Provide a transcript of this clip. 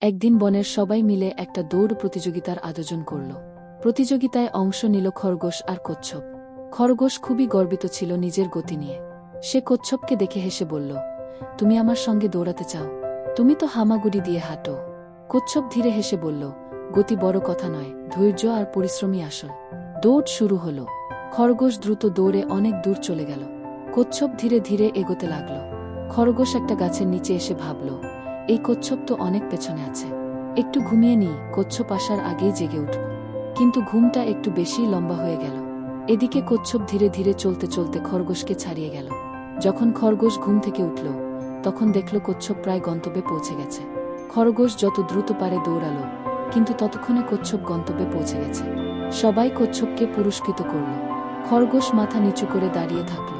একদিন বনের সবাই মিলে একটা দৌড় প্রতিযোগিতার আয়োজন করল। প্রতিযোগিতায় অংশ নিল খরগোশ আর কচ্ছপ। খরগোশ খুবই গর্বিত ছিল নিজের গতি নিয়ে। সে কচ্ছপকে দেখে হেসে বলল, তুমি আমার সঙ্গে দৌড়াতে চাও? তুমি তো হামাগুড়ি দিয়ে হাঁটো। কচ্ছপ ধীরে হেসে বলল, গতি বড় কথা নয়, ধৈর্য আর পরিশ্রমই আসল। দৌড় শুরু হলো। খরগোশ দ্রুত দৌড়ে অনেক দূর চলে গেল। কচ্ছপ ধীরে ধীরে এগোতে লাগল। খরগোশ একটা গাছের নিচে এসে ভাবল, এই কচ্ছপ তো অনেক পেছনে আছে। একটু ঘুমিয়ে নিই, কচ্ছপ আসার আগেই জেগে উঠব। কিন্তু ঘুমটা একটু বেশিই লম্বা হয়ে গেল। এদিকে কচ্ছপ ধীরে ধীরে চলতে চলতে খরগোশকে ছাড়িয়ে গেল। যখন খরগোশ ঘুম থেকে উঠল, তখন দেখল কচ্ছপ প্রায় গন্তব্যে পৌঁছে গেছে। খরগোশ যত দ্রুত পারে দৌড়ালো, কিন্তু ততক্ষণে কচ্ছপ গন্তব্যে পৌঁছে গেছে। সবাই কচ্ছপকে পুরস্কৃত করল। খরগোশ মাথা নিচু করে দাঁড়িয়ে থাকল।